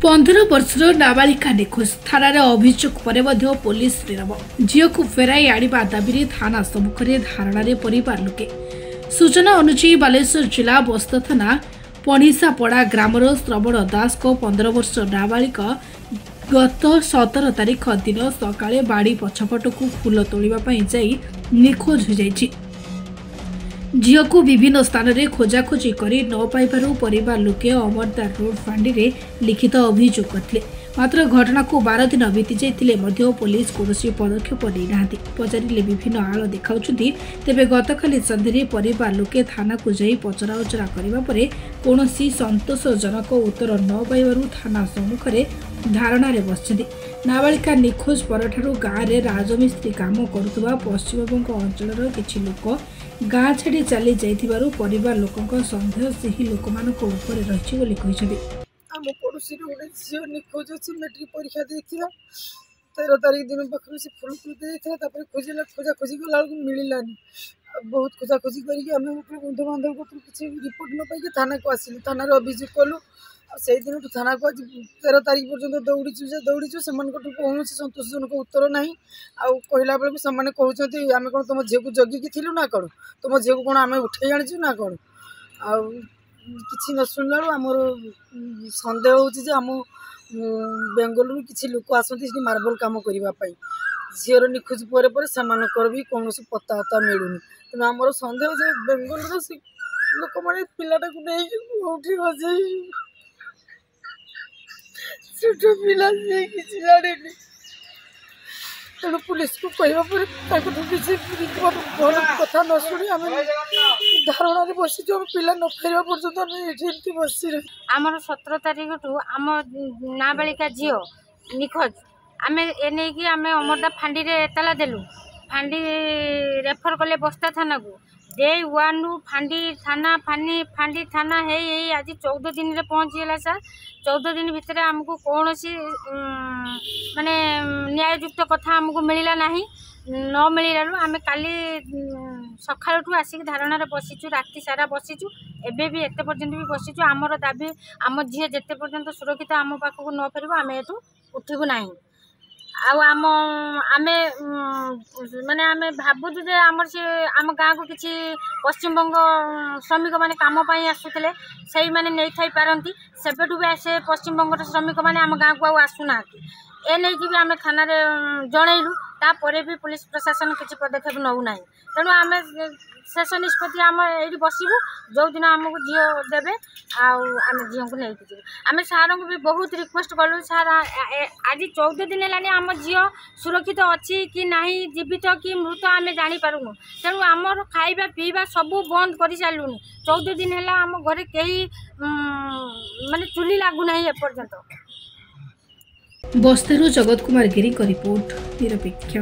15 वर्षर नाबालिका निखोज थाना अभियोग पर पुलिस नीरव झील को फेराई आने दाबी थाना सम्मुख में धारणा परिवार लोके सूचना अनुसार बालेश्वर जिला बस्त थाना पणिसापड़ा ग्रामर श्रवण दास को 15 वर्ष नाबालिका गत 17 तारिख दिन सकाळे बाड़ी पछपट को फूल तोड़ापी निखोज हो जाइछि। झील को विभिन्न स्थान में खोजाखोजी कर न पाइबार परिवार लोके अमरदार रोड फांडी रे लिखित अभियोग करथिले। मात्र घटना को 12 दिन बीती जाइतिले मध्य पुलिस कोनोसी पदक्षेप नै नाहंती। पचारिले विभिन्न आळ देखाउछंती। तेबे गतकाली संध्यारे परिवार लोके थाना को जाई पचराउचरा करिबा परे कोनोसी संतोषजनक उत्तर न पाइबारु थाना सम्मुख रे धारणा रे बसछंती। नाबालिका निखोज परठारु गाँव में राजमिस्त्री काम करुवा पश्चिमबंग अंचल किछि लोक गाँ छाड़ी चली जाइथिबारु परिवार लोकंक संदेह ସେହି ଲୋକମାନଙ୍କ ଉପରେ ରହିଛି ବୋଲି କହିଛନ୍ତି। आम पड़ोसी गोटे झील निखोज अच्छी मेट्रिक परीक्षा देता 13 तारिख दिन पाखर से फुल देता खोजला खोजाखोजी गला मिललानी बहुत खोजाखोजी करके बंधु बांधव को किसी रिपोर्ट न पाई थाना को आसिलु थाना अभियोग कलु से दिन थाना को आज 13 तारिख पर्यटन दौड़ीचु से कौन संतोषजनक उत्तर ना कहला बेलू से कहते आम कौन तुम झील को जगिकी थिलु ना कौन तुम झील को कौन आम उठे आनीचु ना कौन किसी न शुणला आमर सन्देह होम बेंगलुरु किसी लोक आसती मार्बल कम करने झीर निखोज पर से भी कौन पत्ता मिलूनी तेना आमर सन्देह जे बेंगलुरु से लोक मैंने पिलाटा को नहीं हजे छोट पिला किसी जाने तेणु पुलिस को कहवा किसी भल कथा न शुणी आम धारणा बसीचु पिला न फेर पर्यटन बस आमर 17 तारिख ठू आम नाबालिका झील निखोज आम एने आम अमरदा फांडी रे एतला देलु फांडी रेफर कले बस्ता थाना को डे 1 रु फांडी थाना फांडी थाना है आज 14 दिन रे पहुँचीगला सर 14 दिन भितर आमको कौन सी माने न्याययुक्त कथा आमको मिलला नहीं न मिलू आम काली सकाळू आसिक धारणा बसीचु राति सारा बसीचु एबे भी एते पर्यंत भी बसीचु आमर दाबी आम झील जेते पर्यंत सुरक्षित आम पाखक न फेरबो आम एठू उठिबु नाही आम आमे माने आमे भाबुछु जे आमर से आम गाँ को किसी पश्चिमबंग श्रमिक माने काम पाई आसुतले सही माने नहीं थाई पारंती सेबेठू भी से पश्चिमबंग श्रमिक माने आम गाँ को आसुना ए नहीं कि भी आम थाना रे जनइलु तापर भी पुलिस प्रशासन किसी पदक्षेप नौ ना तेणु आम शेष निष्पत्ति आम ये बसबू जो दिन आमको झील देवे आम झील को नहीं जी आम सार को भी बहुत रिक्वेस्ट कलु सार आज 14 दिन है आम झील सुरक्षित अच्छी कि नहीं जीवित कि मृत आम जापारूनु तेणु आमर खाइबा पीवा सबू बंद कर सारूनी 14 दिन है आम घरे कहीं माने चुली लगुना एपर्यंत। बस्तारू जगत कुमार गिरी का रिपोर्ट निरपेक्ष।